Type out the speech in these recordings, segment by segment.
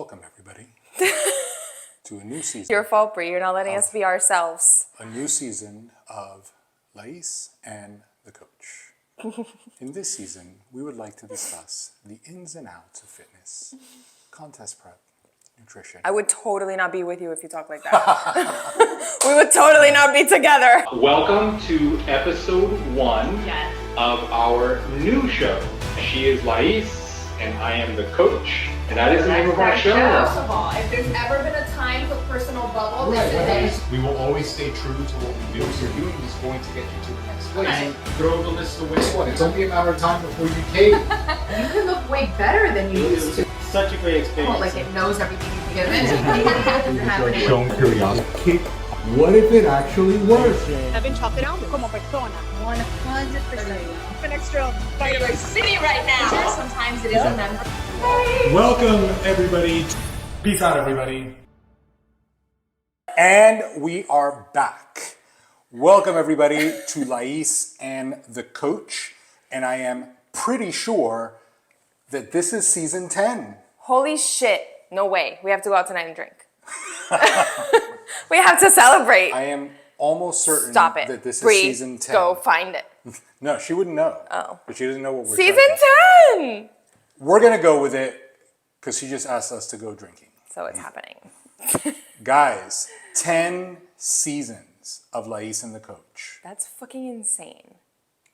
Welcome, everybody, to a new season. Your fault, Brie. You're not letting us be ourselves. A new season of Lais and the Coach. In this season, we would like to discuss the ins and outs of fitness, contest prep, nutrition. I would totally not be with you if you talk like that. We would totally not be together. Welcome to episode 1 Yes. of our new show. She is Lais, and I am the coach, and that is the name of our show. First of all, if there's ever been a time for personal bubble, this is it. We will always stay true to what we do. What you're doing is going to get you to the next place. Right. Throw the list away. It's only a matter of time before you cave. You can look way better than you used to. Such a great experience. Well, like it knows everything you give it. Anything that happening. Shown curiosity. What if it actually works? Having chocolate almond como persona. 100%. An extra vitamin C right now. Sometimes it is a member. Welcome, everybody. Peace out, everybody. And we are back. Welcome, everybody, to Lais and the Coach. And I am pretty sure that this is season 10. Holy shit. No way. We have to go out tonight and drink. We have to celebrate. I am almost certain Stop it. that this Brie, is season 10. Go find it. No, she wouldn't know. Oh. But she doesn't know what we're Season drinking. 10! We're going to go with it because she just asked us to go drinking. So it's happening. Guys, 10 seasons of Lais and the Coach. That's fucking insane.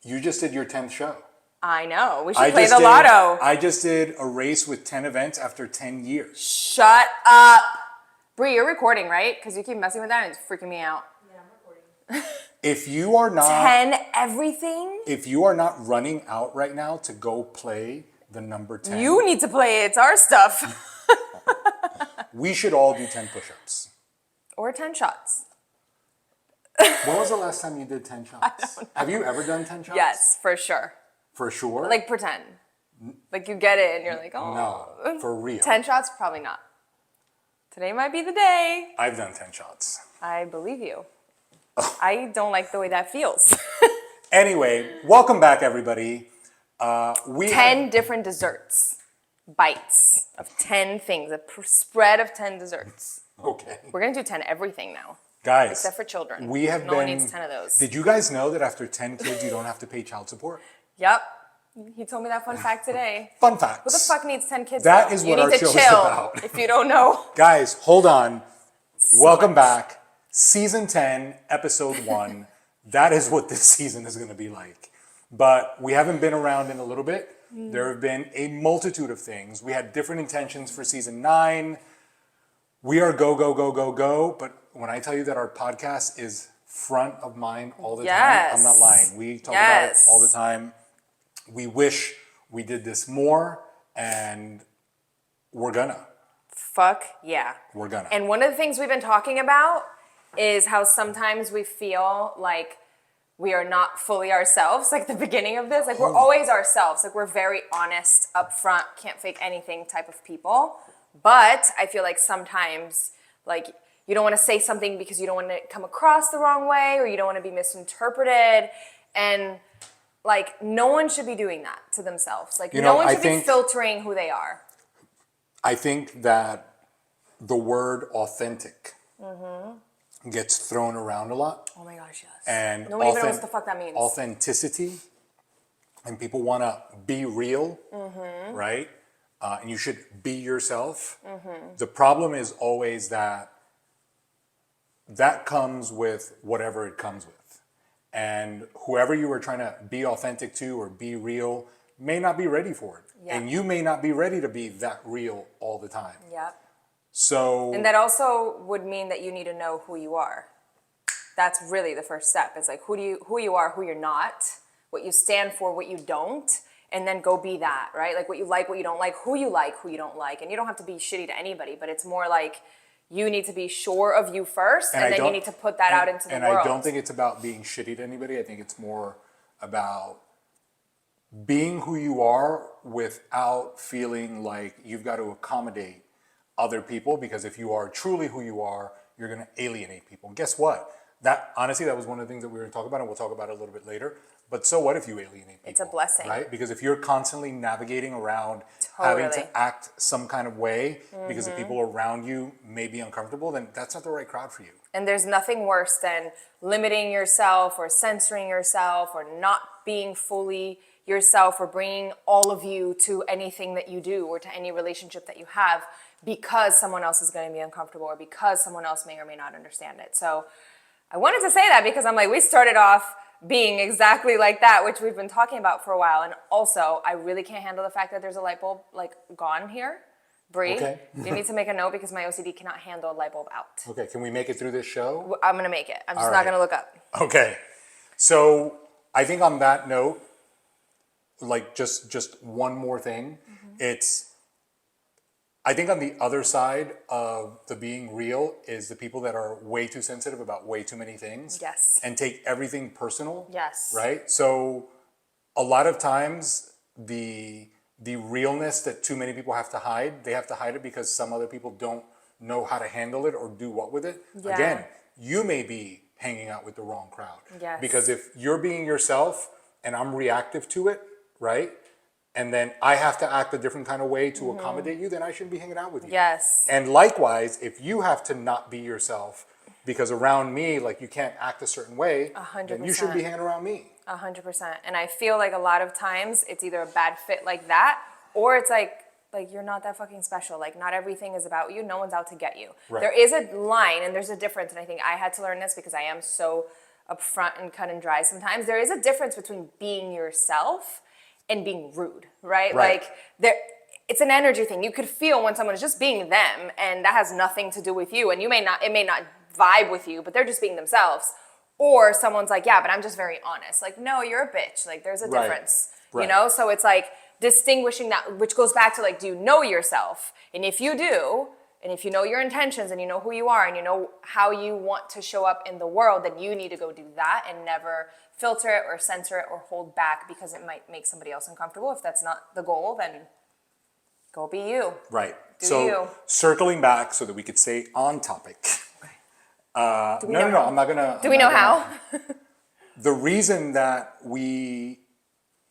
You just did your 10th show. I know. We should play the lotto. I just did a race with 10 events after 10 years. Shut up. Brie, you're recording, right? Because you keep messing with that and it's freaking me out. Yeah, I'm recording. If you are not 10 everything? if you are not running out right now to go play the number 10, You need to play it. It's our stuff. we should all do 10 push-ups. Or 10 shots. When was the last time you did 10 shots? Have you ever done 10 shots? Yes, for sure. For sure? Like pretend. Like you get it and you're like, oh. No, for real. 10 shots? Probably not. Today might be the day. I've done 10 shots. I believe you. I don't like the way that feels. Anyway, welcome back, everybody. 10 different desserts. Bites of 10 things. A spread of 10 desserts. Okay. We're going to do 10 everything now. Guys, Except for children. we have no one been... needs 10 of those. Did you guys know that after 10 kids, you don't have to pay child support? Yep. He told me that fun fact today. Fun facts. Who the fuck needs 10 kids? That though? is you what need our to show is chill about. if you don't know. Guys, hold on. Welcome back. Season 10, episode 1. That is what this season is going to be like. But we haven't been around in a little bit. There have been a multitude of things. We had different intentions for season 9. We are go, go, go, go, go. But when I tell you that our podcast is front of mind all the time, I'm not lying. We talk about it all the time. We wish we did this more, and we're gonna. Fuck yeah. We're gonna. And one of the things we've been talking about is how sometimes we feel like we are not fully ourselves, like the beginning of this. Like we're always ourselves. Like we're very honest, upfront, can't fake anything type of people. But I feel like sometimes like you don't want to say something because you don't want to come across the wrong way or you don't want to be misinterpreted. And like no one should be doing that to themselves. Like no one should be filtering who they are. I think that the word authentic gets thrown around a lot. Oh my gosh, yes. And no one even knows what the fuck that means. Authenticity, and people want to be real, right? And you should be yourself. The problem is always that comes with whatever it comes with. And whoever you are trying to be authentic to or be real may not be ready for it. Yeah. And you may not be ready to be that real all the time. Yep. So... And that also would mean that you need to know who you are. That's really the first step. It's like who you are, who you're not, what you stand for, what you don't, and then go be that, right? Like what you like, what you don't like, who you don't like. And you don't have to be shitty to anybody, but it's more like you need to be sure of you first, and then you need to put that out into the world. And I don't think it's about being shitty to anybody. I think it's more about being who you are without feeling like you've got to accommodate other people, because if you are truly who you are, you're going to alienate people. And guess what? That honestly, that was one of the things that we were going to talk about, and we'll talk about it a little bit later. But so what if you alienate people? It's a blessing. Right? Because if you're constantly navigating around having Totally. to act some kind of way because the people around you may be uncomfortable, then that's not the right crowd for you. And there's nothing worse than limiting yourself or censoring yourself or not being fully yourself or bringing all of you to anything that you do or to any relationship that you have because someone else is going to be uncomfortable or because someone else may or may not understand it. So I wanted to say that because I'm like, we started off being exactly like that, which we've been talking about for a while. And also, I really can't handle the fact that there's a light bulb like gone here. Bree, Okay. you need to make a note because my OCD cannot handle a light bulb out. Okay, can we make it through this show? I'm gonna make it. I'm just All not right. gonna look up. Okay. So I think on that note, like just one more thing, I think on the other side of the being real is the people that are way too sensitive about way too many things. Yes. And take everything personal. Yes. Right? So a lot of times the realness that too many people have to hide, they have to hide it because some other people don't know how to handle it or do what with it. Yeah. Again, you may be hanging out with the wrong crowd. Yes. Because if you're being yourself and I'm reactive to it, right? And then I have to act a different kind of way to accommodate you, then I shouldn't be hanging out with you. Yes. And likewise, if you have to not be yourself because around me, like you can't act a certain way, then you shouldn't be 100%. hanging around me. 100%. And I feel like a lot of times it's either a bad fit like that, or it's like you're not that fucking special. Like not everything is about you. No one's out to get you. Right. There is a line and there's a difference. And I think I had to learn this because I am so upfront and cut and dry sometimes. There is a difference between being yourself and being rude, right? Right. Like it's an energy thing. You could feel when someone is just being them and that has nothing to do with you. And it may not vibe with you, but they're just being themselves. Or someone's like, yeah, but I'm just very honest. Like, no, you're a bitch. Like there's a Right. difference, Right. you know? So it's like distinguishing that, which goes back to like, do you know yourself? And if you do, and if you know your intentions and you know who you are and you know how you want to show up in the world, then you need to go do that and never filter it or censor it or hold back because it might make somebody else uncomfortable. If that's not the goal, then go be you. Right. Do So you. circling back so that we could stay on topic. Do we No, know how? I'm not gonna. Do we know how? The reason that we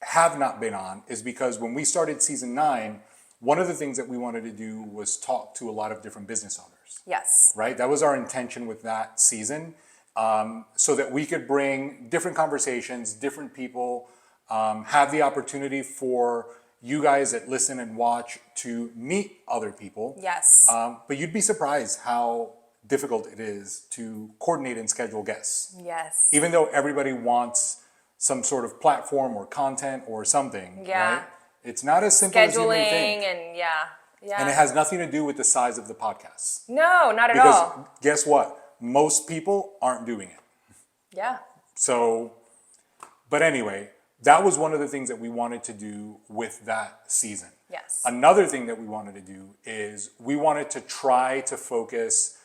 have not been on is because when we started season 9, one of the things that we wanted to do was talk to a lot of different business owners. Yes. Right? That was our intention with that season, so that we could bring different conversations, different people, have the opportunity for you guys that listen and watch to meet other people. Yes. But you'd be surprised how difficult it is to coordinate and schedule guests. Yes. Even though everybody wants some sort of platform or content or something, Yeah. right? It's not as simple as you may think. Scheduling and yeah. And it has nothing to do with the size of the podcast. No, not at Because all. guess what? Most people aren't doing it. Yeah. So, but anyway, that was one of the things that we wanted to do with that season. Yes. Another thing that we wanted to do is we wanted to try to focus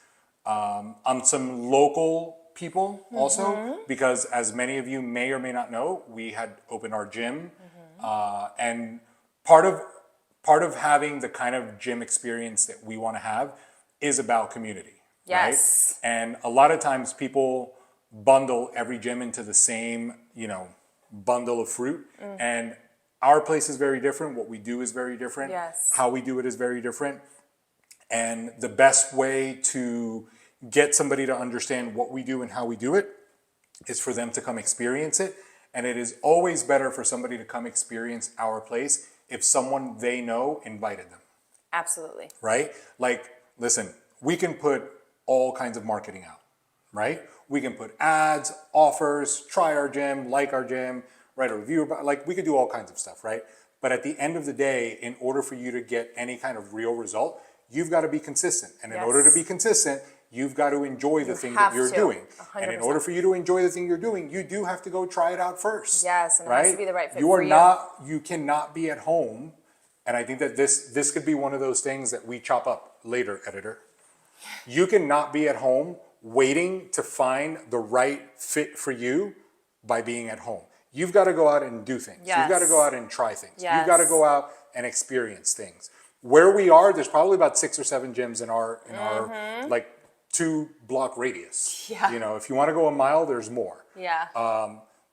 on some local people also, because as many of you may or may not know, we had opened our gym, and part of having the kind of gym experience that we want to have is about community. Yes. Right? And a lot of times people bundle every gym into the same, bundle of fruit. And our place is very different. What we do is very different. Yes. How we do it is very different. And the best way to get somebody to understand what we do and how we do it is for them to come experience it. And it is always better for somebody to come experience our place if someone they know invited them, Absolutely. right? Like, listen, we can put all kinds of marketing out, right? We can put ads, offers, try our gym, like our gym, write a review about, like we could do all kinds of stuff, right? But at the end of the day, in order for you to get any kind of real result, you've got to be consistent. And in order to be consistent, you've got to enjoy the thing that have you're to. doing. And in 100%. order for you to enjoy the thing you're doing, you do have to go try it out first. Yes, and it right? has to be the right fit you for are you. not, you cannot be at home. And I think that this could be one of those things that we chop up later, editor. You cannot be at home waiting to find the right fit for you by being at home. You've got to go out and do things. You've got to go out and try things. You've got to go out and experience things. Where we are, there's probably about 6 or 7 gyms in our like 2-block radius. Yeah. If you want to go a mile, there's more. Yeah.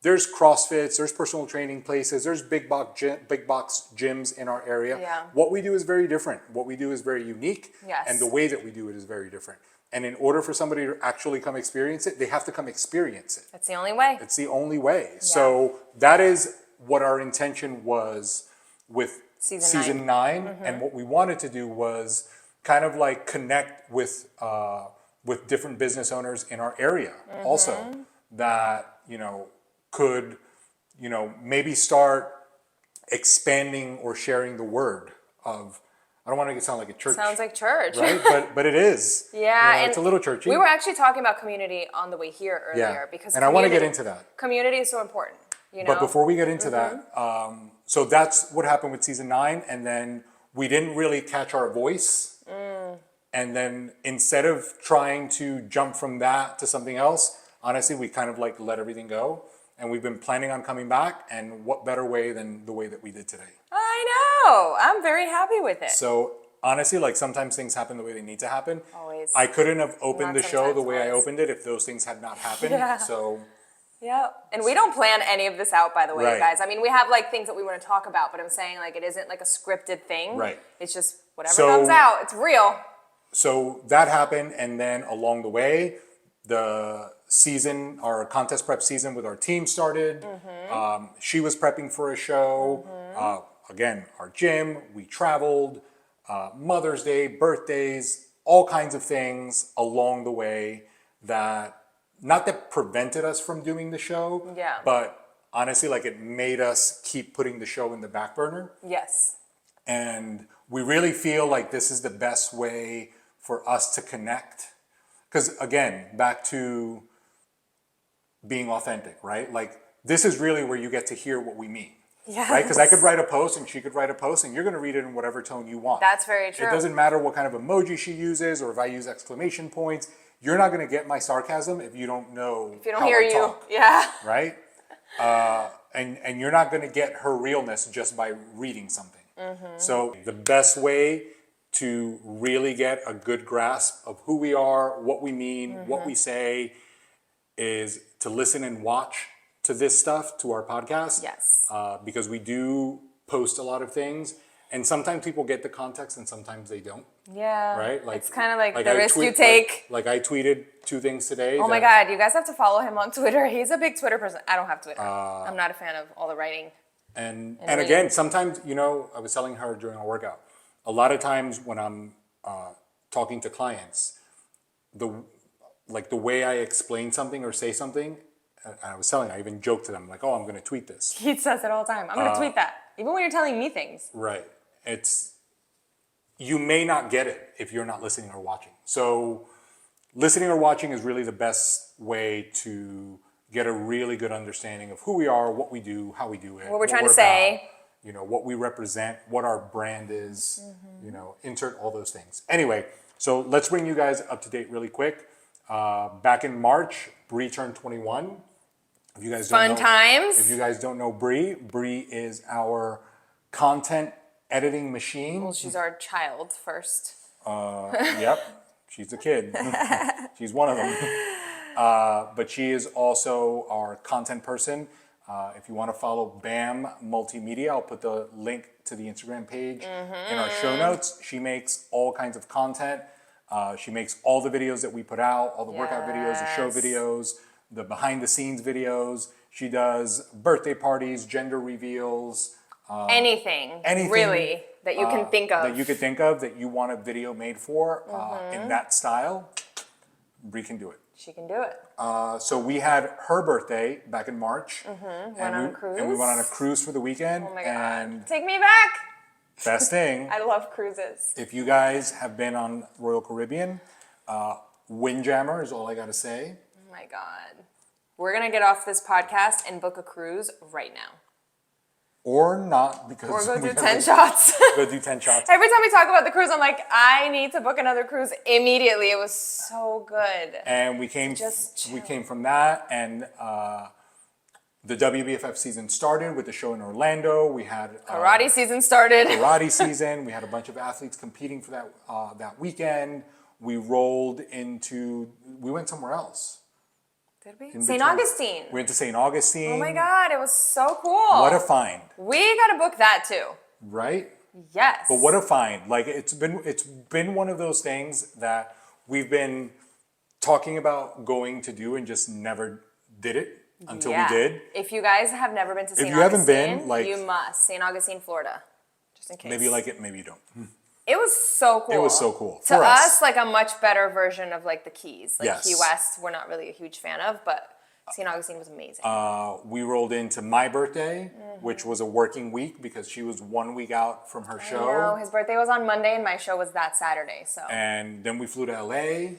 there's CrossFits, there's personal training places, there's big box gyms in our area. Yeah. What we do is very different. What we do is very unique. Yes. And the way that we do it is very different. And in order for somebody to actually come experience it, they have to come experience it. That's the only way. It's the only way. So that is what our intention was with season 9. And what we wanted to do was kind of like connect with different business owners in our area also that, you know, could, you know, maybe start expanding or sharing the word of, I don't want to make it sound like a church. Sounds like church. Right? But it is. Yeah. You know, And it's a little churchy. we were actually talking about community on the way here earlier because and I want to get into that. Community is so important, you know? But before we get into that, so that's what happened with season 9. And then we didn't really catch our voice. And then instead of trying to jump from that to something else, honestly, we kind of like let everything go. And we've been planning on coming back. And what better way than the way that we did today? I know. I'm very happy with it. So honestly, like sometimes things happen the way they need to happen. Always. I couldn't have opened Not the show the sometimes, way I always. opened it if those things had not happened. Yeah. So Yeah. And we don't plan any of this out, by the way, Right. you guys. I mean, we have like things that we want to talk about, but I'm saying like it isn't like a scripted thing. Right. It's just whatever So- comes out. It's real. So that happened, and then along the way, the season, our contest prep season with our team started. She was prepping for a show. Again, our gym, we traveled, Mother's Day, birthdays, all kinds of things along the way that, not that prevented us from doing the show, Yeah. but honestly, like it made us keep putting the show in the back burner. Yes. And we really feel like this is the best way for us to connect. Because again, back to being authentic, right? Like this is really where you get to hear what we mean, Yes. right? Because I could write a post and she could write a post and you're going to read it in whatever tone you want. That's very true. It doesn't matter what kind of emoji she uses or if I use exclamation points. You're not going to get my sarcasm if you don't know If you don't how hear I you. talk, Yeah. right? And you're not going to get her realness just by reading something. So the best way to really get a good grasp of who we are, what we mean, what we say, is to listen and watch to this stuff, to our podcast. Yes. Because we do post a lot of things, and sometimes people get the context and sometimes they don't, Yeah. right? It's kind of like the I risk you take. Like I tweeted 2 things today. Oh my that- God, you guys have to follow him on Twitter. He's a big Twitter person. I don't have Twitter. I'm not a fan of all the writing. And read. again, sometimes, you know, I was telling her during our workout, a lot of times when I'm talking to clients, the way I explain something or say something, and I was telling, I even joked to them, like, oh, I'm going to tweet this. He says it all the time. I'm going to tweet that. Even when you're telling me things. Right. You may not get it if you're not listening or watching. So listening or watching is really the best way to get a really good understanding of who we are, what we do, how we do it. What we're trying to about, say. you know, what we represent, what our brand is, you know, insert all those things. Anyway, so let's bring you guys up to date really quick. Back in March, Bree turned 21. If you guys Fun don't know, times. If you guys don't know Bree is our content editing machine. Well, she's our child first. Yep, she's a kid. She's one of them. But she is also our content person. If you want to follow BAM Multimedia, I'll put the link to the Instagram page in our show notes. She makes all kinds of content. She makes all the videos that we put out, all the workout videos, the show Yes. videos, the behind the scenes videos. She does birthday parties, gender reveals, anything really, that you can think of. that you could think of that you want a video made for in that style. Bree can do it. She can do it. So we had her birthday back in March. Went on a cruise. And we went on a cruise for the weekend. Oh my God. And Take me back. best thing, I love cruises. if you guys have been on Royal Caribbean, Windjammer is all I gotta say. Oh my God. We're going to get off this podcast and book a cruise right now. Or not, because Or go we do gotta 10 shots. Go do 10 shots. Every time we talk about the cruise, I'm like, I need to book another cruise immediately. It was so good. And we came Just we chill. came from that, and the WBFF season started with the show in Orlando. We had Karate season started. karate season. We had a bunch of athletes competing for that weekend. We rolled into. We went somewhere else. Did we? in St. between. Augustine. We went to St. Augustine. Oh my God, it was so cool. What a find, We gotta book that too. right? Yes. But what a find. Like it's been one of those things that we've been talking about going to do and just never did it until we did. If you guys have never been to St. you haven't Augustine, been, like- you must. St. Augustine, Florida. Just in case. Maybe you like it, maybe you don't. It was so cool. It was so cool. To For us. like a much better version of like the Keys. Like Yes. Key West, we're not really a huge fan of, but St. Augustine was amazing. We rolled into my birthday, which was a working week because she was 1 week out from her show. No, his birthday was on Monday and my show was that Saturday. So And then we flew to LA.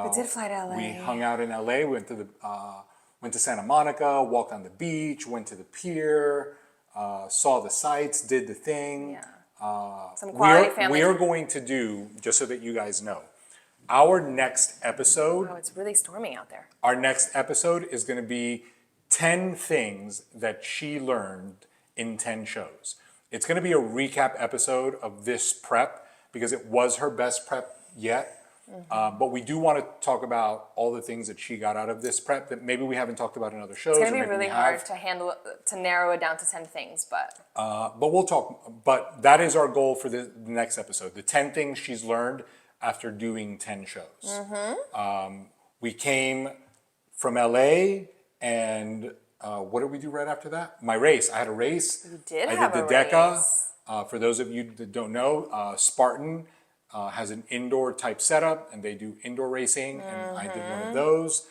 we did fly to LA. We hung out in LA. We went to Santa Monica, walked on the beach, went to the pier, saw the sights, did the thing. Yeah. Some quality family. We are going to do, just so that you guys know, our next episode. Oh, it's really storming out there. Our next episode is going to be 10 things that she learned in 10 shows. It's going to be a recap episode of this prep because it was her best prep yet. But we do want to talk about all the things that she got out of this prep that maybe we haven't talked about in other shows. It's gonna or be maybe really we hard have. to narrow it down to 10 things, but But we'll talk. But that is our goal for the next episode. The 10 things she's learned after doing 10 shows. We came from LA and what did we do right after that? My race. I had a race. you did I have did a the DECA. race. For those of you that don't know, Spartan has an indoor type setup and they do indoor racing and I did one of those.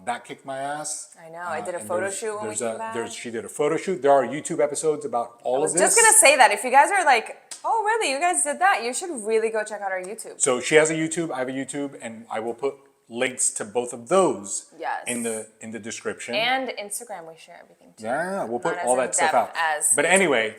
That kicked my ass. I know. I did a And photo there's- shoot when we there's came a- back. there's- She did a photo shoot. There are YouTube episodes about all I was of this. just gonna say that if you guys are like, oh really, you guys did that, you should really go check out our YouTube. So she has a YouTube, I have a YouTube, and I will put links to both of those Yes. in the description. And Instagram, we share everything too. Yeah, we'll put Not as all that stuff out. in-depth as But anyway,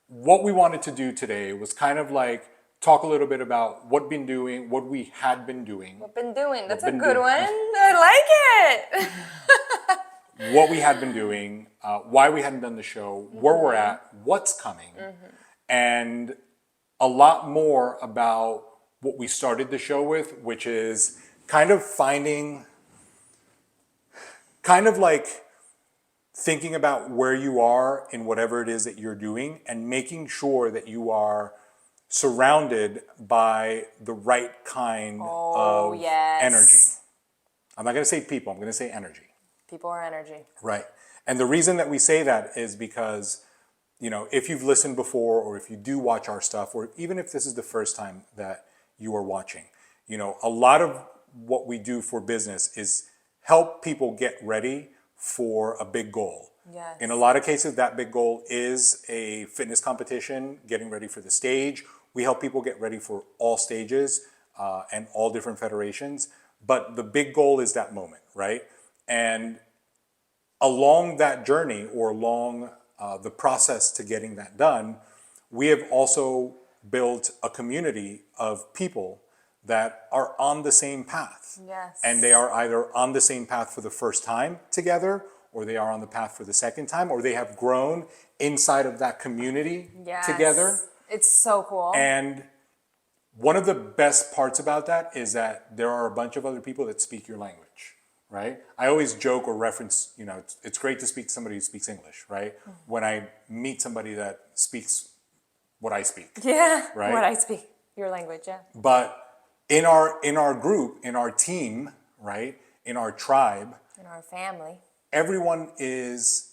what we wanted to do today was kind of like talk a little bit about what we had been doing, What been doing? That's a been good doing. one. I like it. what we had been doing, why we hadn't done the show, where we're at, what's coming, and a lot more about what we started the show with, which is kind of thinking about where you are in whatever it is that you're doing and making sure that you are surrounded by the right kind of yes. energy. I'm not going to say people, I'm going to say energy. People are energy. Right. And the reason that we say that is because, you know, if you've listened before or if you do watch our stuff, or even if this is the first time that you are watching, you know, a lot of what we do for business is help people get ready for a big goal. Yes. In a lot of cases, that big goal is a fitness competition, getting ready for the stage. We help people get ready for all stages and all different federations. But the big goal is that moment, right? And along that journey or along the process to getting that done, we have also built a community of people that are on the same path. Yes. And they are either on the same path for the first time together, or they are on the path for the second time, or they have grown inside of that community Yes. together. It's so cool. And one of the best parts about that is that there are a bunch of other people that speak your language, right? I always joke or reference, you know, it's great to speak to somebody who speaks English, right? When I meet somebody that speaks what I speak. yeah. Right? What I speak. Your language, yeah. But in our group, in our team, right? In our tribe, In our family. everyone is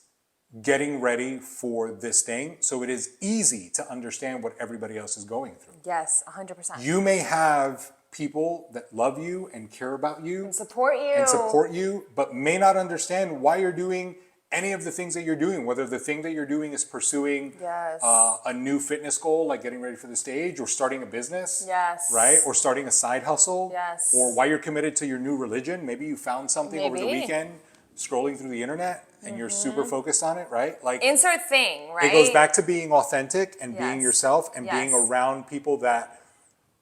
getting ready for this thing. So it is easy to understand what everybody else is going through. Yes, 100%. You may have people that love you and care about you and support you. but may not understand why you're doing any of the things that you're doing, whether the thing that you're doing is pursuing Yes. a new fitness goal, like getting ready for the stage, or starting a business, Yes. right? Or starting a side hustle, Yes. or why you're committed to your new religion. Maybe you found something over the Maybe. weekend scrolling through the internet and you're super focused on it, right? Like Insert thing, right? it goes back to being authentic and being Yes. yourself and being Yes. around people that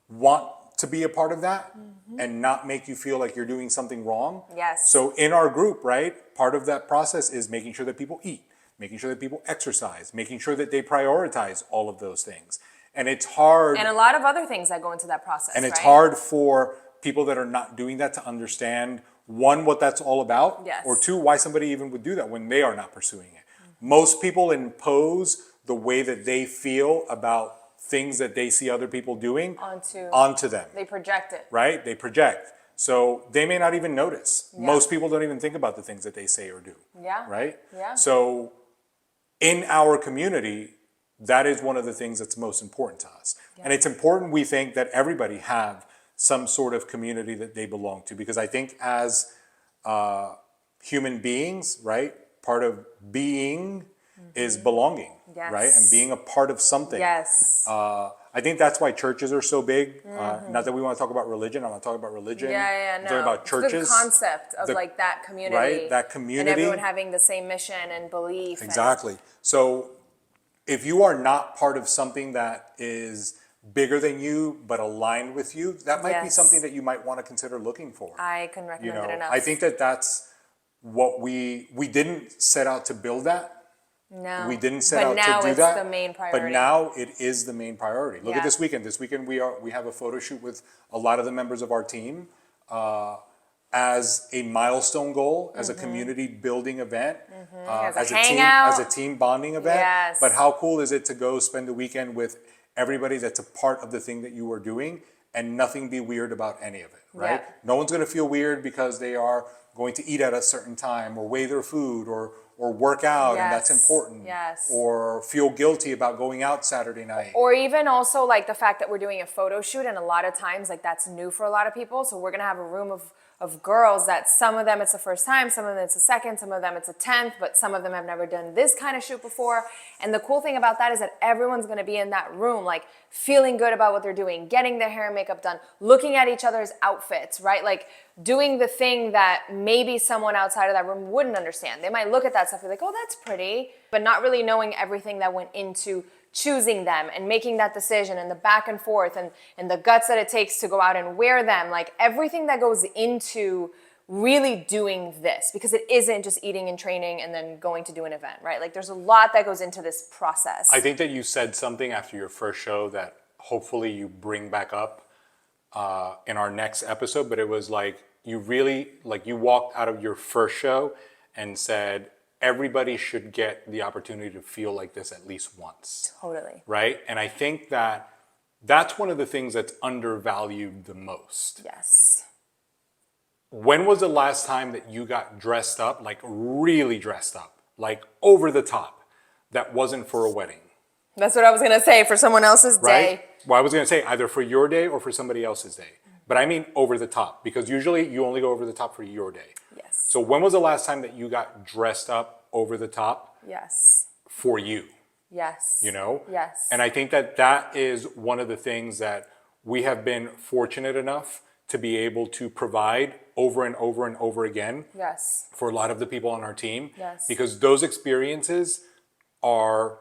want to be a part of that and not make you feel like you're doing something wrong. Yes. So in our group, right, part of that process is making sure that people eat, making sure that people exercise, making sure that they prioritize all of those things. And it's hard. And a lot of other things that go into that process. And it's right? hard for people that are not doing that to understand one, what that's all about, Yes. or two, why somebody even would do that when they are not pursuing it. Most people impose the way that they feel about things that they see other people doing onto them, They project it. right? They project. So they may not even notice. Yeah. Most people don't even think about the things that they say or do. Yeah. Right? Yeah. So in our community, that is one of the things that's most important to us. Yeah. And it's important, we think, that everybody have some sort of community that they belong to, because I think as human beings, right, part of being is belonging, Yes. right? And being a part of something. Yes. I think that's why churches are so big. Not that we want to talk about religion. I want to talk about religion. Yeah, I'm no. talking about It's churches. the concept of the- like that community. right, that And community. everyone having the same mission and belief. Exactly. So if you are not part of something that is bigger than you but aligned with you, that might be Yes. something that you might want to consider looking for. I couldn't recommend it enough. I think that that's what we didn't set out to build that. No. We didn't set But out now to do it's that. the main priority. But now it is the main priority. Look Yeah. at this weekend. This weekend we have a photo shoot with a lot of the members of our team as a milestone goal, as a community building event, As a team, hangout. as a team bonding event. Yes. But how cool is it to go spend the weekend with everybody that's a part of the thing that you are doing, and nothing be weird about any of it, right? Yeah. No one's going to feel weird because they are going to eat at a certain time or weigh their food or work out, and that's Yes. important. Yes. Or feel guilty about going out Saturday night. Or even also like the fact that we're doing a photo shoot, and a lot of times like that's new for a lot of people. So we're gonna have a room of girls that some of them it's the first time, some of them it's the second, some of them it's a 10th, but some of them have never done this kind of shoot before. And the cool thing about that is that everyone's gonna be in that room like feeling good about what they're doing, getting their hair and makeup done, looking at each other's outfits, right? Like doing the thing that maybe someone outside of that room wouldn't understand. They might look at that stuff and be like, oh, that's pretty, but not really knowing everything that went into choosing them and making that decision and the back and forth and the guts that it takes to go out and wear them, like everything that goes into really doing this, because it isn't just eating and training and then going to do an event, right? Like there's a lot that goes into this process. I think that you said something after your first show that hopefully you bring back up in our next episode, but it was like you really, like you walked out of your first show and said, everybody should get the opportunity to feel like this at least once. Totally. Right? And I think that that's one of the things that's undervalued the most. Yes. When was the last time that you got dressed up, like really dressed up, like over the top, that wasn't for a wedding? That's what I was gonna say, for someone else's Right? day. Well, I was going to say either for your day or for somebody else's day. But I mean over the top, because usually you only go over the top for your day. Yes. So when was the last time that you got dressed up over the top Yes. for you? Yes. You know? Yes. And I think that that is one of the things that we have been fortunate enough to be able to provide over and over and over again Yes. for a lot of the people on our team. Yes. Because those experiences are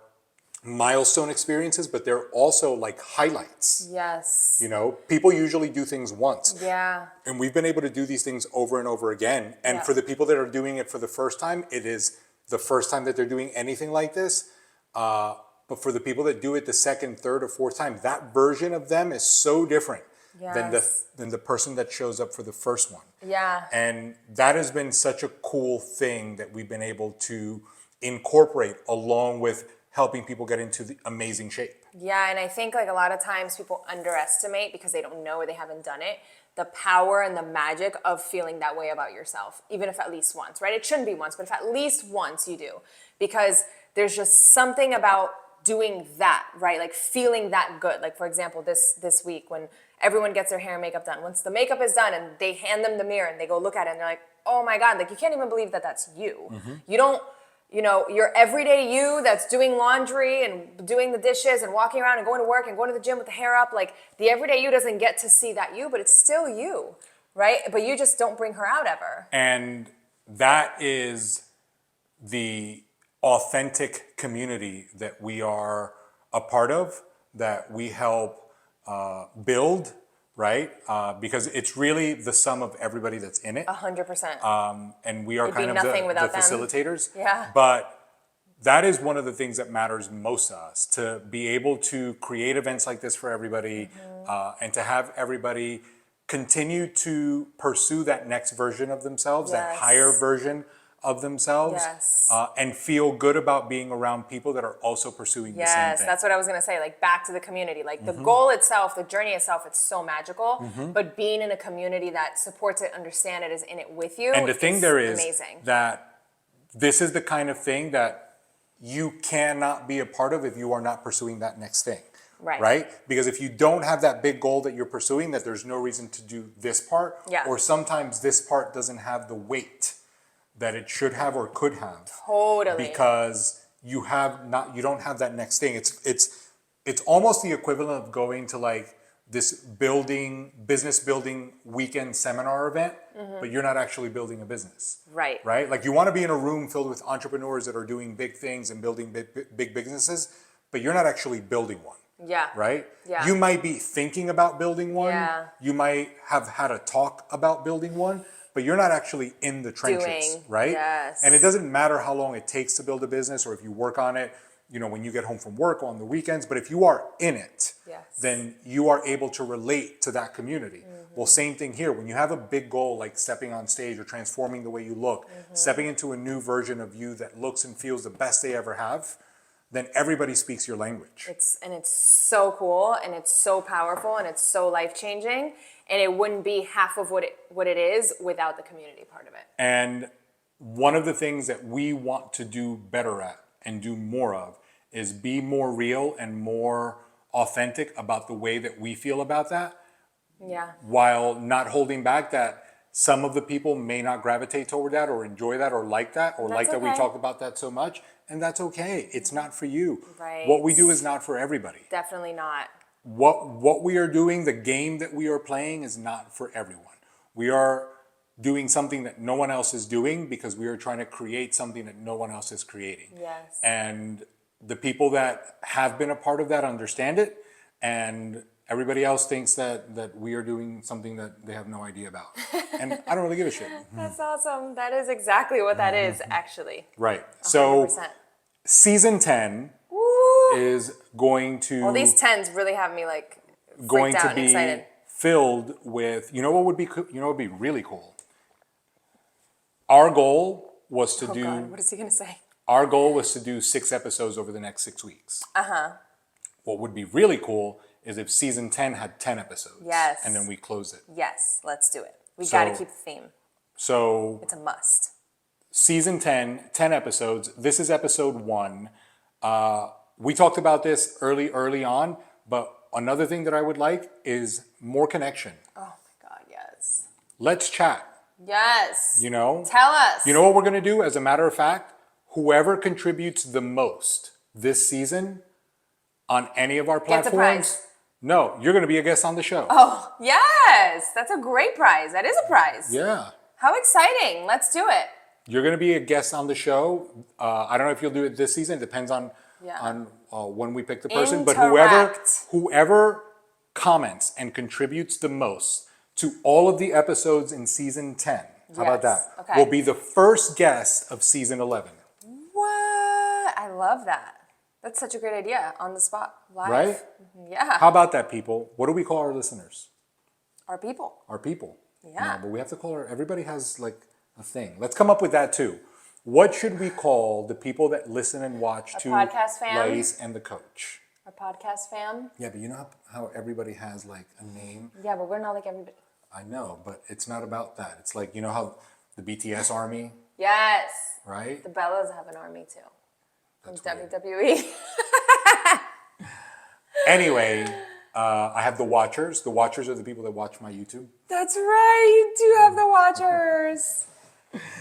milestone experiences, but they're also like highlights. Yes. You know, people usually do things once. Yeah. And we've been able to do these things over and over again. And Yeah. for the people that are doing it for the first time, it is the first time that they're doing anything like this. But for the people that do it the second, third, or fourth time, that version of them is so different Yes. than the person that shows up for the first one. Yeah. And that has been such a cool thing that we've been able to incorporate along with helping people get into the amazing shape. Yeah, and I think like a lot of times people underestimate, because they don't know or they haven't done it, the power and the magic of feeling that way about yourself, even if at least once, right? It shouldn't be once, but if at least once you do, because there's just something about doing that, right? Like feeling that good. Like for example, this week when everyone gets their hair and makeup done, once the makeup is done and they hand them the mirror and they go look at it and they're like, oh my God, like you can't even believe that that's you. You don't, you know, your everyday you that's doing laundry and doing the dishes and walking around and going to work and going to the gym with the hair up, like the everyday you doesn't get to see that you, but it's still you, right? But you just don't bring her out ever. And that is the authentic community that we are a part of, that we help build, right? Because it's really the sum of everybody that's in it. 100%. And we are It'd be kind of nothing the without them. facilitators. Yeah. But that is one of the things that matters most to us, to be able to create events like this for everybody, and to have everybody continue to pursue that next version of themselves, that Yes. higher version of themselves, Yes. and feel good about being around people that are also pursuing the same Yes, thing. that's what I was gonna say. Like back to the community. Like Mm-hmm. the goal itself, the journey itself, it's so magical. But being in a community that supports it, understand it, is in it with you. And the thing there is amazing. that this is the kind of thing that you cannot be a part of if you are not pursuing that next thing. Right. Right? Because if you don't have that big goal that you're pursuing, that there's no reason to do this part, Yeah. or sometimes this part doesn't have the weight that it should have or could have. Totally. Because you don't have that next thing. It's almost the equivalent of going to like this business building weekend seminar event, but you're not actually building a business. Right. Right? Like you want to be in a room filled with entrepreneurs that are doing big things and building big businesses, but you're not actually building one. Yeah. Right? Yeah. You might be thinking about building one. Yeah. You might have had a talk about building one, but you're not actually in the trenches, Doing. right? Yes. And it doesn't matter how long it takes to build a business or if you work on it, when you get home from work on the weekends, but if you are in it, Yes. then you are able to relate to that community. Well, same thing here. When you have a big goal like stepping on stage or transforming the way you look, stepping into a new version of you that looks and feels the best they ever have, then everybody speaks your language. It's so cool, and it's so powerful, and it's so life-changing, and it wouldn't be half of what it is without the community part of it. And one of the things that we want to do better at and do more of is be more real and more authentic about the way that we feel about that, Yeah. while not holding back that some of the people may not gravitate toward that or enjoy that or like that or like that we okay. talk about that so much, and that's okay. It's not for you. Right. What we do is not for everybody. Definitely not. What we are doing, the game that we are playing, is not for everyone. We are doing something that no one else is doing because we are trying to create something that no one else is creating. Yes. And the people that have been a part of that understand it, and everybody else thinks that we are doing something that they have no idea about. And I don't really give a shit. That's awesome. That is exactly what that is, actually. Right. So 100%. season 10 Woo! is going to Well, these 10s really have me like going freaked to out and be excited. filled with, what would be really cool? Our goal was to Oh do God, what is he gonna say? Our goal was to do 6 episodes over the next 6 weeks. What would be really cool is if season 10 had 10 episodes. Yes. And then we close it. Yes, let's do it. We So- gotta keep the theme. So It's a must. season 10 episodes. This is episode 1. We talked about this early on, but another thing that I would like is more connection. Oh my God, yes. Let's chat, Yes. Tell us. You know what we're going to do? As a matter of fact, whoever contributes the most this season on any of our Gets a platforms, prize. no, you're going to be a guest on the show. Oh, yes. That's a great prize. That is a prize. Yeah. How exciting. Let's do it. You're going to be a guest on the show. I don't know if you'll do it this season. It depends on when we pick the person. But Interact. whoever comments and contributes the most to all of the episodes in season 10, how about that? Yes, okay. Will be the first guest of season 11. What? I love that. That's such a great idea. On the spot. Live. Right? Yeah. How about that, people? What do we call our listeners? Our people. Our people. Yeah. No, but we have to call everybody has like a thing. Let's come up with that too. What should we call the people that listen and watch to podcast fam? Lais and the Coach? Our podcast fam. Yeah, but you know how everybody has like a name? Yeah, but we're not like everybody. I know, but it's not about that. It's like, how the BTS army, Yes. right? The Bellas have an army too. From That's weird. WWE. Anyway, I have the Watchers. The Watchers are the people that watch my YouTube. That's right. You do have the Watchers.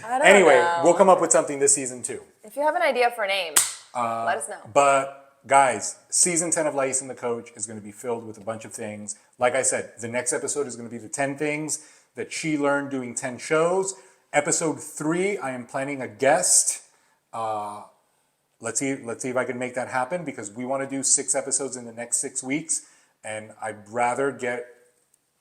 I don't Anyway, know. we'll come up with something this season too. If you have an idea for a name, let us know. But guys, season 10 of Lais and the Coach is going to be filled with a bunch of things. Like I said, the next episode is going to be the 10 things that she learned doing 10 shows. Episode 3, I am planning a guest. Let's see if I can make that happen, because we want to do 6 episodes in the next 6 weeks, and I'd rather get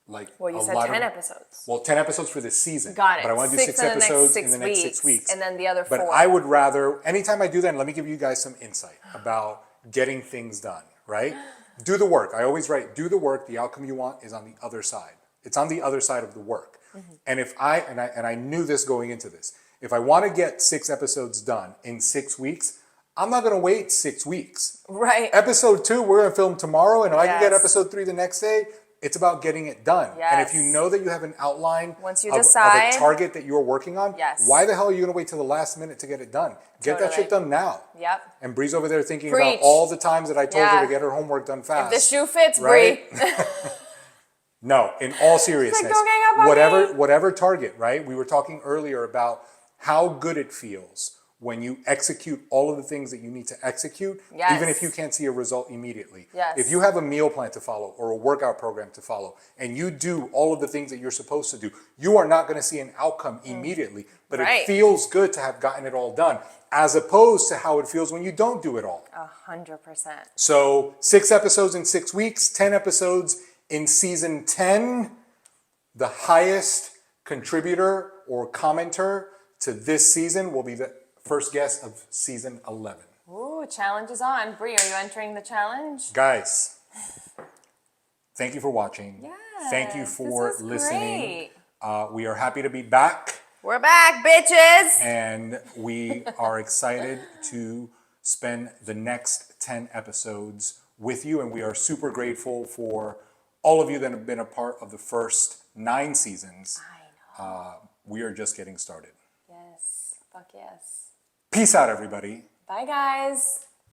like Well, you a said lot 10 of, episodes. Well, 10 episodes for this season. Got it. But I want to do 6 episodes in the next 6 weeks. And then the other 4. But I would rather, anytime I do that, and let me give you guys some insight about getting things done, right? Do the work. I always write, do the work. The outcome you want is on the other side. It's on the other side of the work. And if I knew this going into this, if I want to get 6 episodes done in 6 weeks, I'm not going to wait 6 weeks. Right. Episode 2, we're going to film tomorrow, and if I can get Yes. episode 3 the next day, it's about getting it done. And if you Yes. know that you have an outline Once you of decide- a target that you're working on, Yes. why the hell are you going to wait till the last minute to get it done? Get that Totally. shit done now. Yep. And Bree's over there thinking Preach. about all the times that I told her Yeah. to get her homework done fast. The shoe fits, right? Bree. No, in all seriousness, "Don't gang up on me." whatever target, right? We were talking earlier about how good it feels when you execute all of the things that you need to execute, Yes. even if you can't see a result immediately. Yes. If you have a meal plan to follow or a workout program to follow, and you do all of the things that you're supposed to do, you are not going to see an outcome immediately, but Right. it feels good to have gotten it all done, as opposed to how it feels when you don't do it all. 100%. So 6 episodes in 6 weeks, 10 episodes in season 10. The highest contributor or commenter to this season will be the first guest of season 11. Ooh, challenge is on. Bree, are you entering the challenge? Guys, thank you for watching. Thank you Yes, for this was listening. great. We are happy to be back, We're back, bitches. and we are excited to spend the next 10 episodes with you, and we are super grateful for all of you that have been a part of the first 9 seasons. I know. We are just getting started. Yes. Fuck yes. Peace out, everybody. Bye, guys.